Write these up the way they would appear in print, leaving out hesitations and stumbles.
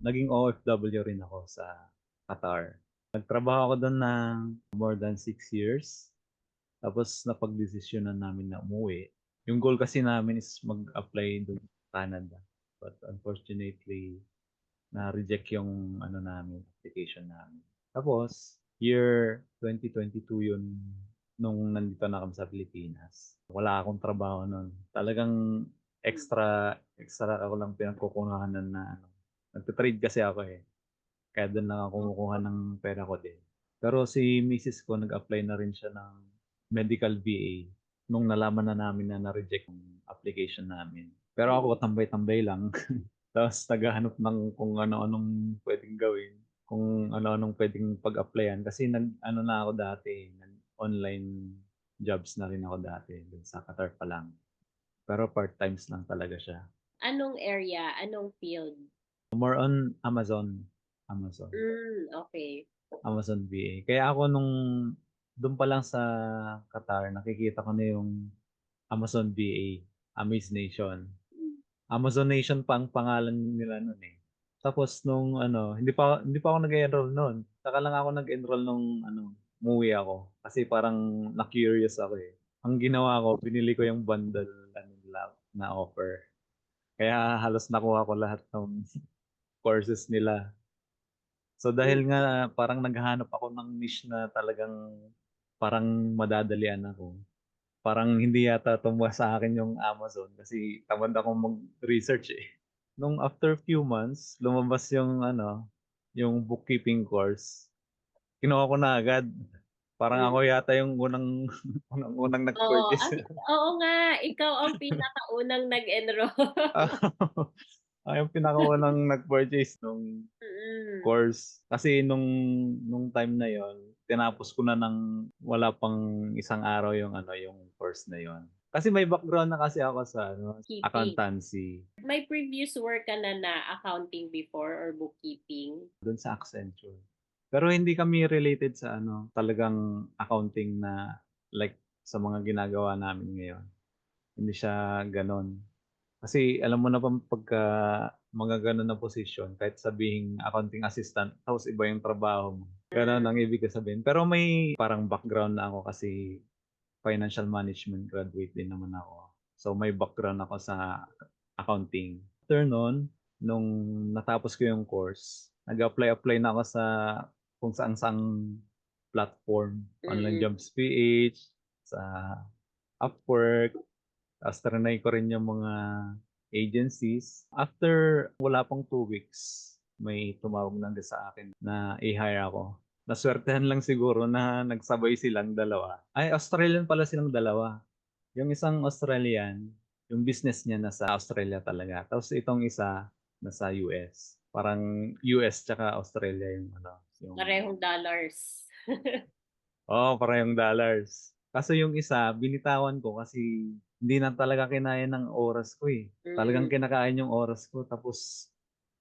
naging OFW rin ako sa Qatar. Nagtrabaho ako do'n ng more than 6 years. Tapos napagdesisyonan namin na umuwi. Yung goal kasi namin is mag-apply doon sa Canada. But unfortunately, na-reject yung ano namin, application namin. Tapos, year 2022 yun nung nandito na kami sa Pilipinas. Wala akong trabaho noon. Talagang extra ako lang pinagkukuhanan na ano. Nagtitrade kasi ako eh. Kaya doon lang ako kumukuha ng pera ko din. Pero si Mrs. ko nag-apply na rin siya ng medical VA nung nalaman na namin na na-reject yung application namin. Pero ako tambay-tambay lang. Tapos naghahanap ng kung ano-anong pwedeng gawin, kung ano-anong pwedeng pag-applyan. Kasi ano na ako dati, online jobs na rin ako dati dun sa Qatar pa lang. Pero part-times lang talaga siya. Anong area? Anong field? More on Amazon. Amazon. Okay. Amazon VA. Kaya ako nung doon pa lang sa Qatar, nakikita ko na yung Amazon VA, Amaze Nation. Amazon Nation pa ang pangalan nila noon eh. Tapos nung ano, hindi pa ako nag-enroll noon. Saka lang ako nag-enroll nung ano, umuwi ako kasi parang na-curious ako eh. Ang ginawa ko, binili ko yung bundle ano, nila na offer. Kaya halos nakuha ko lahat ng courses nila. So dahil nga parang naghahanap ako ng niche na talagang parang madadalian ako. Parang hindi yata tumuha sa akin yung Amazon kasi tamad akong mag-research eh. Nung after few months, lumabas yung ano, yung bookkeeping course. Kinuha ko na agad. Parang ako Mm. yata yung unang unang Oo, nag-purchase. oo nga, ikaw ang pinakaunang nag-enroll. Yung pinakaunang nag-purchase nung Mm. course. Kasi nung time na yon, tinapos ko na ng wala pang isang araw yung ano, yung course na yon. Kasi may background na kasi ako sa ano, Keeping. accountancy May previous work ka na accounting before or bookkeeping? doon sa Accenture. Pero hindi kami related sa ano, talagang accounting na like sa mga ginagawa namin ngayon. Hindi siya ganon. Kasi alam mo na pa pagka mga ganon na position, kahit sabihing accounting assistant, tapos iba yung trabaho mo. Ganon ang ibig sabihin. Pero may parang background na ako kasi financial management graduate din naman ako. So may background ako sa accounting. After nun, nung natapos ko yung course, nag-apply na ako sa kung saan-saang platform, Online Mm. Jobs PH, sa Upwork, tapos trinay ko rin yung mga agencies. After wala pang 2 weeks, may tumawag na sa akin na i-hire ako. Naswertehan lang siguro na nagsabay silang dalawa. Ay, Australian pala silang dalawa. Yung isang Australian, yung business niya nasa Australia talaga. Tapos itong isa, nasa US. Parang US tsaka Australia yung ano, yung Parehong dollars. parehong dollars. Kaso yung isa, binitawan ko kasi hindi na talaga kinaya ng oras ko eh. Talagang Mm. kinakain yung oras ko. Tapos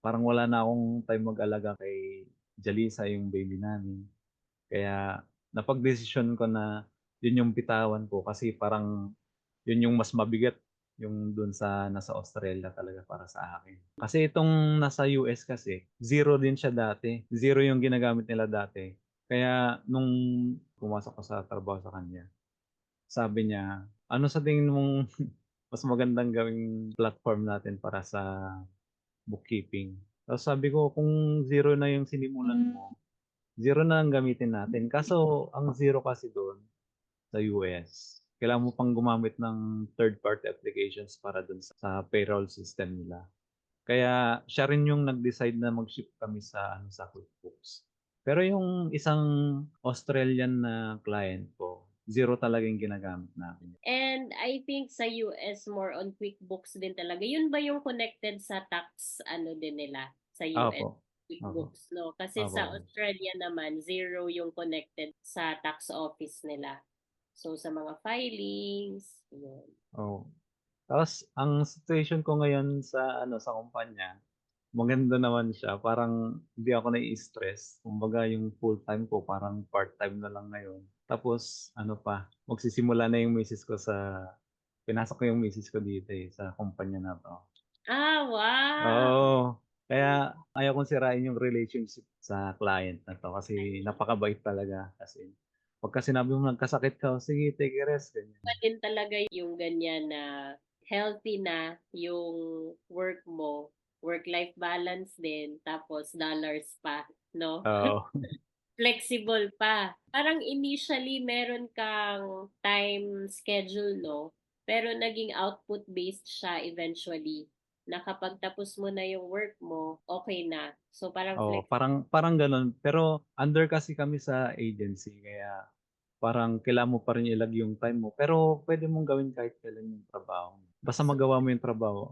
parang wala na akong time mag-alaga kay Jalisa, yung baby namin. Kaya napagdesisyon ko na yun yung bitawan ko kasi parang yun yung mas mabigat yung dun sa nasa Australia talaga para sa akin. Kasi itong nasa US kasi, zero din siya dati. Zero yung ginagamit nila dati. Kaya nung pumasok ko sa trabaho sa kanya, sabi niya, ano sa tingin mong mas magandang gawing platform natin para sa bookkeeping? Tapos sabi ko, kung zero na yung sinimulan mo, zero na ang gamitin natin. Kaso ang zero kasi doon sa US, kailangan mo pang gumamit ng third-party applications para dun sa payroll system nila. Kaya siya rin yung nag-decide na mag-shift kami sa ano sa QuickBooks. Pero yung isang Australian na client ko, zero talaga yung ginagamit namin. And I think sa US more on QuickBooks din talaga. Yun ba yung connected sa tax ano din nila sa US? Opo. Opo. QuickBooks, no? Kasi Opo. sa Australia naman, zero yung connected sa tax office nila. So sa mga filings, yun. Oh. Tapos ang situation ko ngayon sa ano sa kumpanya, maganda naman siya. Parang hindi ako nai-stress. Kumbaga yung full-time ko parang part-time na lang ngayon. Tapos ano pa, magsisimula na yung misis ko pinasok ko yung misis ko dito eh, sa kumpanya na to. Ah, wow! Oo. Kaya ayaw kong sirain yung relationship sa client na 'to kasi napakabait talaga as in. Pagka sinabi mong nagkasakit ka, "O sige, take a rest," ganyan. Iba din talaga yung ganyan na healthy na yung work mo, work-life balance din, tapos dollars pa, 'no? Oo, Flexible pa. Parang initially meron kang time schedule 'no, pero naging output-based siya eventually, na kapag tapos mo na yung work mo, okey na. So parang oo, parang parang gano'n. Pero under kasi kami sa agency kaya parang kailangan mo pa rin i-log yung time mo, pero puwede mong gawin kahit kailan yung trabaho mo. Basta so magawa mo yung trabaho.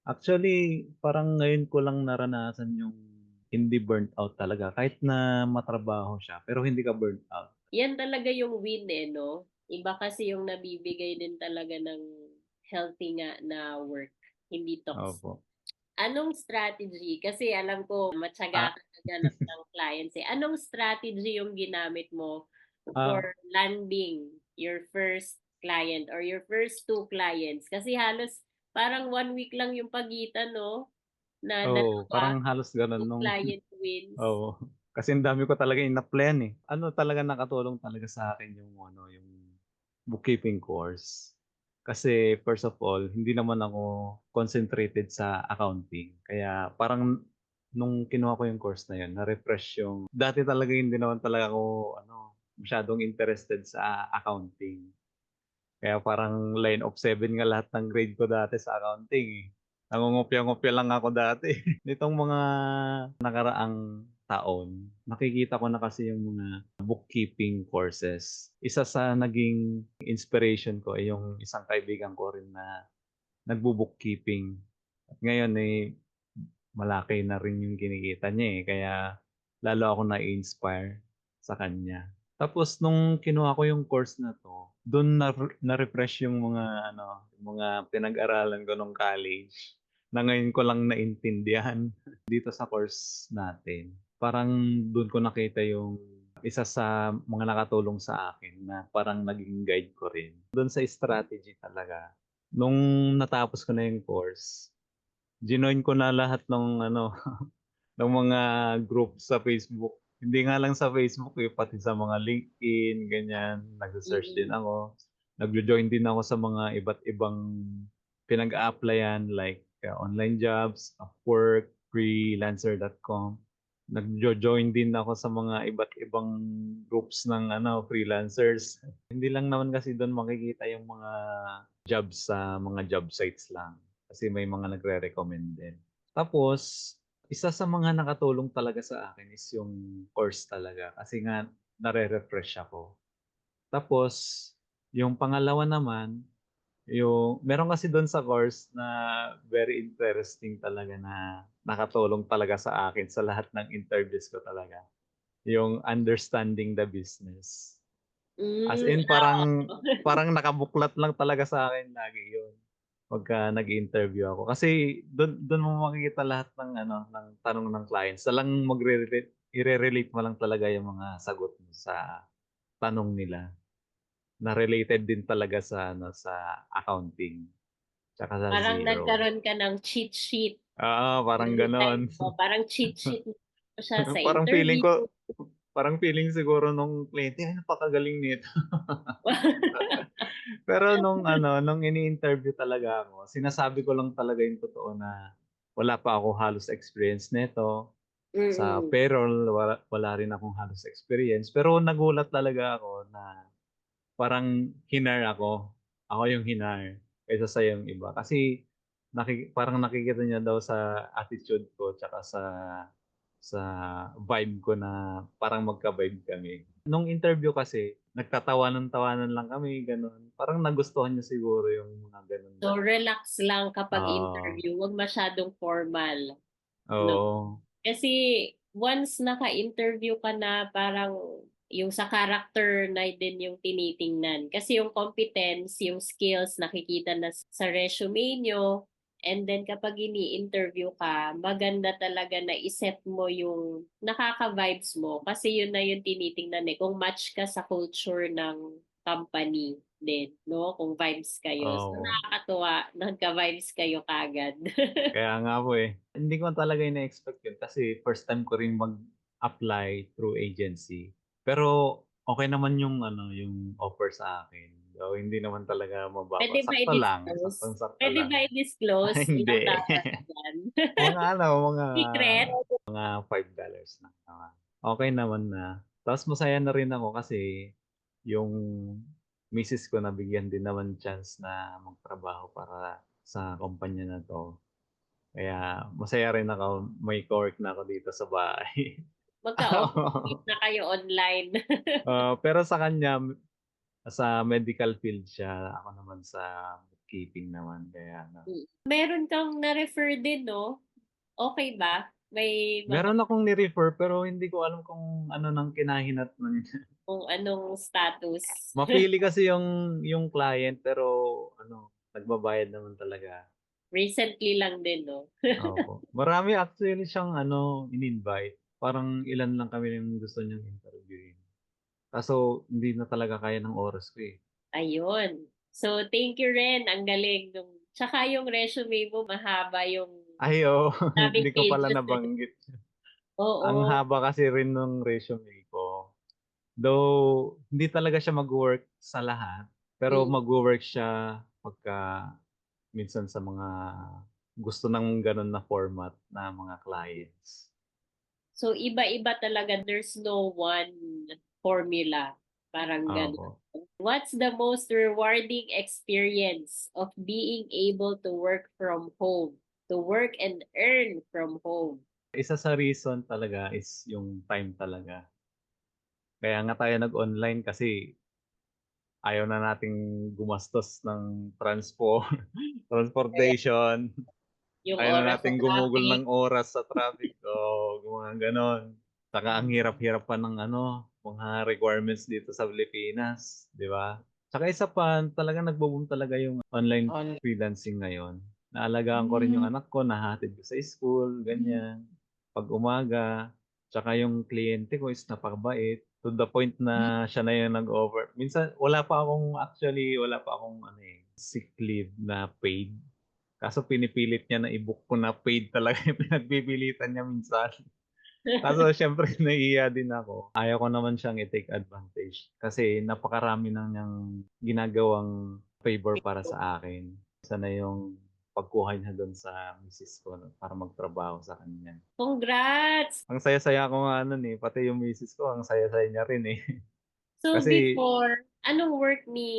Actually, parang ngayon ko lang naranasan yung hindi burnt out talaga kahit na matrabaho siya, pero hindi ka burnt out. yan talaga yung win, eh, 'no? Iba kasi yung nabibigay din talaga ng healthy nga na work, hindi toxic. Opo. Anong strategy kasi alam ko matiyaga Ah, ka naghanap ng clients, eh. Anong strategy yung ginamit mo for ah, landing your first client or your first 2 clients? Kasi halos parang 1 week lang yung pagitan 'no, na Oo, dalawa, parang halos gano'n 2 nung client wins. oo, kasi ang dami ko talaga ina-applyan, eh. Ano talaga nakatulong talaga sa akin yung ano, yung bookkeeping course. Kasi first of all, hindi naman ako concentrated sa accounting. Kaya parang nung kinuha ko yung course na yun, na-refresh yung dati talaga hindi naman talaga ako ano, masyadong interested sa accounting. Kaya parang line of 7 nga lahat ng grade ko dati sa accounting, eh. Nangungopia-ngopia lang ako dati. Nitong mga nakaraang taon, nakikita ko na kasi yung mga bookkeeping courses. Isa sa naging inspiration ko ay yung isang kaibigan ko rin na nagbo-bookkeeping. At ngayon, eh, malaki na rin yung kinikita niya, eh, kaya lalo ako na-inspire sa kanya. Tapos nung kinuha ko yung course na 'to, dun na-refresh yung mga ano, yung mga pinag-aralan ko nung college na ngayon ko lang naintindihan dito sa course natin. Parang dun ko nakita yung isa sa mga nakatulong sa akin na parang naging guide ko rin. Dun sa strategy talaga, nung natapos ko na yung course, jinoin ko na lahat ng ano, ng mga group sa Facebook. Hindi nga lang sa Facebook, eh, pati sa mga LinkedIn, ganyan. Nagse-search din Mm. ako. Nagjo-join din ako sa mga iba't ibang pinag-a-applyan like, online jobs, Upwork, freelancer.com. Nagjo-join din ako sa mga iba't ibang groups ng ano, freelancers. Hindi lang naman kasi dun makikita yung mga jobs sa mga job sites lang, kasi may mga nagre-recommend din. Tapos isa sa mga nakatulong talaga sa akin is yung course talaga kasi nga nare-refresh ako. Tapos yung pangalawa naman, yung meron kasi dun sa course na very interesting talaga na nakatulong talaga sa akin sa lahat ng interviews ko talaga, yung understanding the business. As Hmm, in parang oo. parang nakabuklat lang talaga sa akin lagi yun. Pagka nag-i-interview ako. Kasi dun mo makikita lahat ng ano, ng tanong ng clients. Talang ire-relate mo lang talaga yung mga sagot mo sa tanong nila, na related din talaga sa ano, sa accounting tsaka sa Parang zero. nagkaroon ka ng cheat sheet Oo, parang every gano'n. time mo, parang cheat sheet mo siya sa Parang feeling interview. ko parang feeling siguro nung kliyente, "Ay, napakagaling nito." Pero nung ano, nung ini-interview talaga ako, sinasabi ko lang talaga yung totoo na wala pa ako halos experience nito. Sa Mm. payroll, wala rin akong halos experience. Pero nagulat talaga ako na parang hinar ako. Ako yung hinar kaysa sa yung iba. Kasi parang nakikita niya daw sa attitude ko tsaka sa vibe ko na parang magka-vibe kami. Nung interview kasi nagtatawanan-tawanan lang kami gano'n. Parang nagustuhan niya siguro yung mga gano'n So, lang. relax lang kapag Oo, interview, 'wag masyadong formal, 'no? oo, Kasi once naka-interview ka na parang yung sa character na din yung tinitingnan. Kasi yung competence, yung skills nakikita na sa resume niyo, and then kapag ini-interview ka, maganda talaga na i-set mo yung nakaka-vibes mo kasi yun na yung tinitingnan, eh, kung match ka sa culture ng company din, no? Kung vibes kayo. So, Oo. nakakatuwa, nagka-vibes kayo kagad. Kaya nga po eh. Hindi ko talaga ina-expect yun kasi first time ko rin mag-apply through agency. Pero okay naman yung ano, yung offer sa akin. So, hindi naman talaga mababa. Pwede ba Sakto lang, i-disclose? saktong-sakto Pwede ba lang. i-disclose? Ilang Hindi. dollars yan? Mga ano, Secret? mga $5 na. Okay naman na. Tapos masaya na rin ako kasi yung misis ko nabigyan din naman chance na magtrabaho para sa kumpanya na 'to. Kaya masaya rin ako, may co-work na ako dito sa bahay. Magka-office meet na kayo online. Pero sa kanya, sa medical field siya, ako naman sa bookkeeping naman kaya ano. Meron kang na-refer din, no? Okay ba? May mga Meron akong ni-refer pero hindi ko alam kung ano ng kinahinatnan niya. kung anong status. Mapili kasi yung client pero ano, nagbabayad naman talaga. Recently lang din, no? Opo. Marami actually siyang ano, in-invite. Parang ilan lang kami yung gusto niyang interviewin. Kaso hindi na talaga kaya ng oras ko, eh. Ayun. So, thank you rin. Ang galing nung tsaka yung resume mo mahaba yung Ay, oo. daming Hindi ko pala pages eh. nabanggit. Ang Oo. haba kasi rin nung resume ko. Though hindi talaga siya mag-work sa lahat, pero Mm. magwo-work siya pagka minsan sa mga gusto ng gano'n na format na mga clients. So, iba-iba talaga. There's no one formula. Parang Opo. gano'n. What's the most rewarding experience of being able to work from home? To work and earn from home? Isa sa reason talaga is yung time talaga. Kaya nga tayo nag-online kasi ayaw na nating gumastos ng transportation, Yung ayaw na oras sa nating gumugol traffic. ng oras sa traffic o mga gano'n. Saka ang hirap-hirap pa ng ano, mga requirements dito sa Pilipinas, 'di ba? Tsaka isa pa, talagang nagbo-boom talaga yung online freelancing ngayon. Naalagaan ko rin yung anak ko, nahahatid ko sa school, ganyan. 'Pag umaga, tsaka yung kliyente ko is napakabait, to the point na siya na yung nag-offer. Minsan wala pa akong ano, eh, sick leave na paid. Kaso pinipilit niya na i-book ko na paid talaga yung pinagpipilitan niya minsan. Kaso siyempre nahihiya din ako. Ayaw ko naman siyang i-take advantage kasi napakarami na niyang ginagawang favor para sa akin. Isa na yung pagkuha niya dun sa misis ko para magtrabaho sa kanya. Congrats! Ang saya-saya ko nga nun, eh, pati yung misis ko ang saya-saya niya rin, eh. So, Kasi before, anong work ni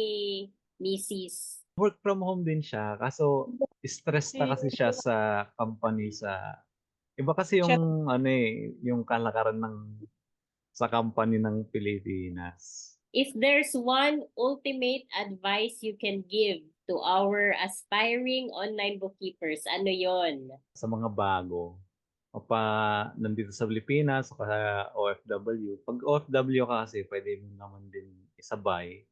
Mrs.? work from home din siya kaso stress na kasi siya sa company iba kasi yung ano, eh, yung kalakaran sa company ng Pilipinas. If there's one ultimate advice you can give to our aspiring online bookkeepers, ano yon? Sa mga bago, o nandito sa Pilipinas o kaya OFW. 'Pag OFW ka kasi puwede mo naman din isabay.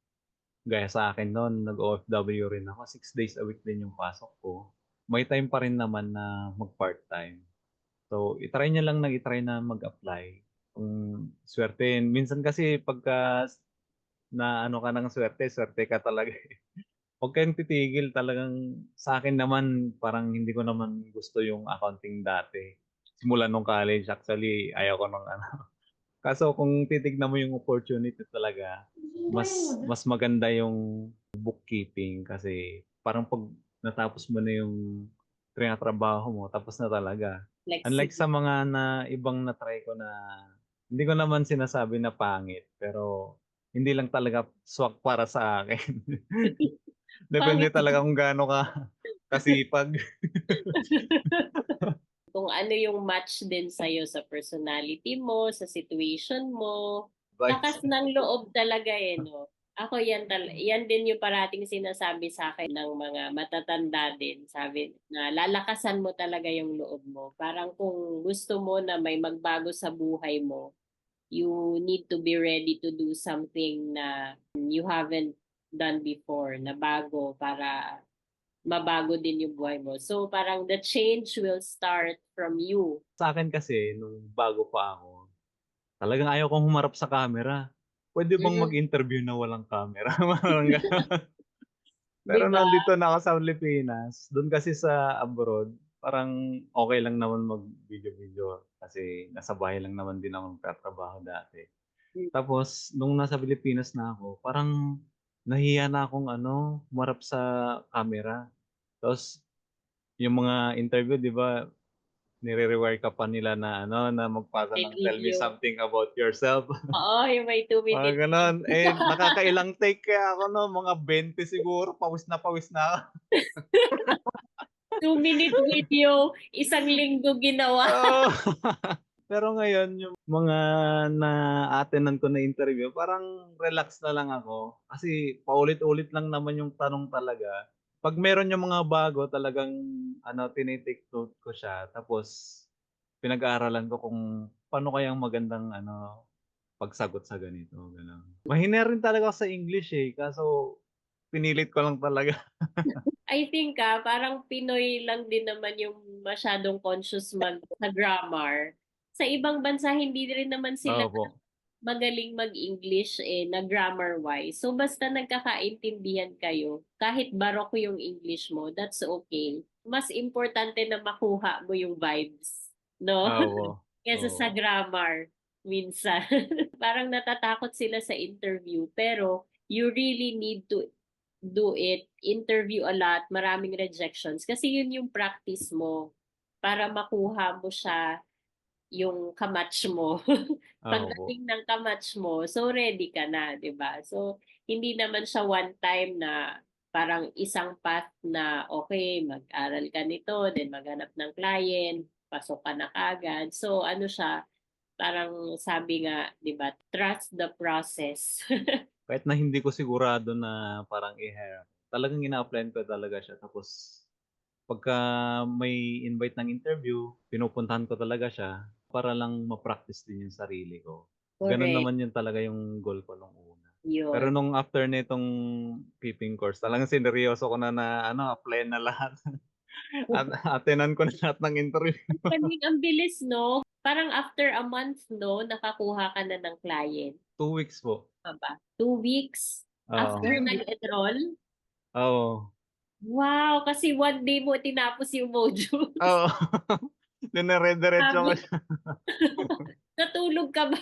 Gaya sa akin no'n nag-OFW rin ako, 6 days a week din yung pasok ko. May time pa rin naman na mag-part-time. So, i-try niyo lang i-try na mag-apply kung suwertehin. Minsan kasi pagka naano ka ng suwerte, suwerte ka talaga, eh. Huwag kayong titigil talagang sa'kin naman parang hindi ko naman gusto yung accounting dati. Simula nung college actually ayaw ko ng ano, kaso kung titignan mo yung opportunity talaga, mas maganda yung bookkeeping kasi parang 'pag natapos mo na yung trinatrabaho mo tapos na talaga. Unlike sa Flexible. mga ibang na-try ko na hindi ko naman sinasabi na pangit, pero hindi lang talaga swak para sa akin. Depende Pangit. talaga kung gaano ka kasipag. Kung ano yung match din sa'yo sa personality mo, sa situation mo. Vibes. Lakas ng loob talaga eh, no? Ako yan din yung parating sinasabi sa akin ng mga matatanda din. Sabi na lalakasan mo talaga yung loob mo. Parang kung gusto mo na may magbago sa buhay mo, you need to be ready to do something na you haven't done before, na bago para mabago din yung buhay mo. So parang the change will start from you. Sa'kin kasi nung bago pa ako, talagang ayaw kong humarap sa camera. Pwede bang Mm, mag-interview na walang camera? Parang gano'n. 'di Pero ba? nandito na ako sa Pilipinas, dun kasi sa abroad, parang okey lang naman mag-video-video kasi nasa bahay lang naman din ako nagtatrabaho dati. Hmm, Tapos nung nasa Pilipinas na ako, parang nahiya na akong ano, humarap sa camera. Tapos yung mga interview 'di ba, nire-rewire ka pa nila na ano, na magpasa may ng "Tell me video. something about yourself." Oo, yung may 2 Mga minutes gano'n. Eh, nakakailang take kaya ako nun, mga 20 siguro, pawis na ako. 2-minute video, isang linggo ginawa. Oo. Pero ngayon yung mga na-attendan ko na interview parang relax na lang ako. Kasi paulit-ulit lang naman yung tanong talaga. 'Pag meron yung mga bago talagang ano, tini-take note ko siya tapos pinag-aaralan ko kung paano kayang magandang ano, pagsagot sa ganito, gano'n. Mahina rin talaga ako sa English, eh, kaso pinilit ko lang talaga. I think, parang Pinoy lang din naman yung masyadong conscious sa grammar. Sa ibang bansa hindi rin naman sila Opo, magaling mag-English, na grammar-wise. So, basta nagkakaintindihan kayo, kahit baroko yung English mo, that's okay. Mas importante na makuha mo yung vibes, 'no? opo, Kaysa sa oo. grammar, minsan. Parang natatakot sila sa interview, pero you really need to do it, interview a lot, maraming rejections. Kasi yun yung practice mo para makuha mo siya yung kamatch mo. Opo, Pagdating ng kamatch mo, so ready ka na, 'di ba? So hindi naman siya one time na parang isang path na okay, mag-aral ka nito, then maghanap ng client, pasok ka na kaagad. So ano siya, parang sabi nga, 'di ba, trust the process. kahit na hindi ko sigurado na parang i-hire, talagang ina-applyan ko talaga siya tapos pagka may invite ng interview, pinupuntahan ko talaga siya para lang ma-practice din yung sarili ko. Gano'n Correct, naman yun talaga yung goal ko nung una. Pero yun. nung after nitong keeping course, talagang sineryoso ko na na ano, applyan na lahat at attenan ko na lahat ng interview. Galing, ang bilis 'no? Parang after a month 'no, nakakuha ka na ng client, 2 weeks po, pa ba? 2 weeks after oo. nag-enroll? Oo, Wow! Kasi 1 day mo tinapos yung modules. oo. Dinere-diretso ko Grabe, siya. natulog ka ba?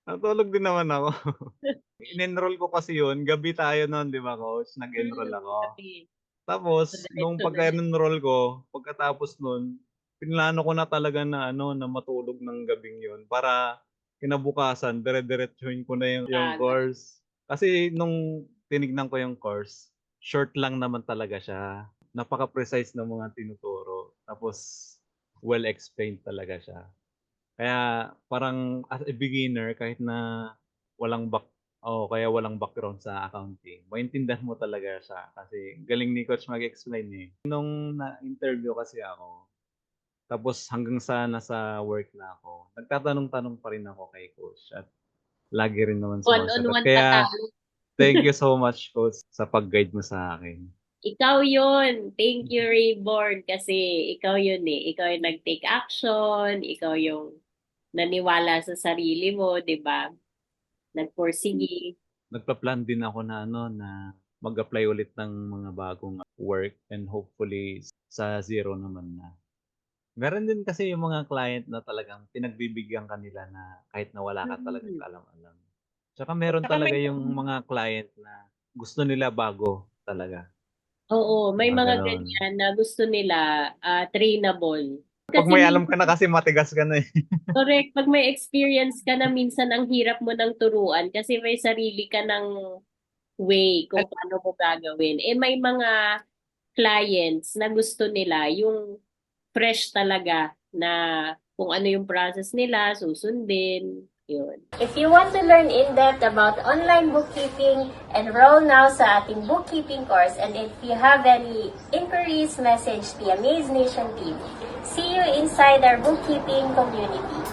Natulog din naman ako. In-enroll ko kasi yun, gabi tayo nun 'di ba coach, nag-enroll ako. Gabi. So, Tapos nung diretso na siya. pagka-enroll ko, pagkatapos nun, plinano ko na talaga na ano, na matulog ng gabing yun para kinabukasan dire-diretsuhin ko na yung Aga. course. Kasi nung tinignan ko yung course, short lang naman talaga siya. Napaka-precise ng mga tinuturo, tapos well explained talaga siya. Kaya parang as a beginner kahit na walang kaya walang background sa accounting, maintindihan mo talaga siya kasi galing ni coach mag-explain, eh. Nung na-interview kasi ako, tapos hanggang sa nasa work na ako, nagtatanong-tanong pa rin ako kay coach at lagi rin naman sumasagot. One-on-one pa Kaya tayo. thank you so much coach sa pag-guide mo sa akin. Ikaw yun. Thank you, Rayborn, kasi ikaw yun, eh. Ikaw yung nag-take action, ikaw yung naniwala sa sarili mo, 'di ba? Nagpursige. Nagpa-plan din ako na ano, na mag-apply ulit ng mga bagong work and hopefully sa zero naman na. Meron din kasi yung mga client na talagang pinagbibigyan ka nila na kahit na wala ka talagang Hmm. kaalam-alam. Tsaka meron Tsaka talaga yung mga client na gusto nila bago talaga, oo, may mga mga gano'n. ganyan na gusto nila, trainable. 'Pag Kasi may alam ka minsan na kasi matigas ka na, eh. correct, 'pag may experience ka na minsan ang hirap mo ng turuan kasi may sarili ka ng way kung paano mo gagawin. Eh, may mga clients na gusto nila yung fresh talaga na kung ano yung process nila, susundin, yun. If you want to learn in-depth about online bookkeeping, enroll now sa ating bookkeeping course. And if you have any inquiries, message the Amaze Nation team. See you inside our bookkeeping community.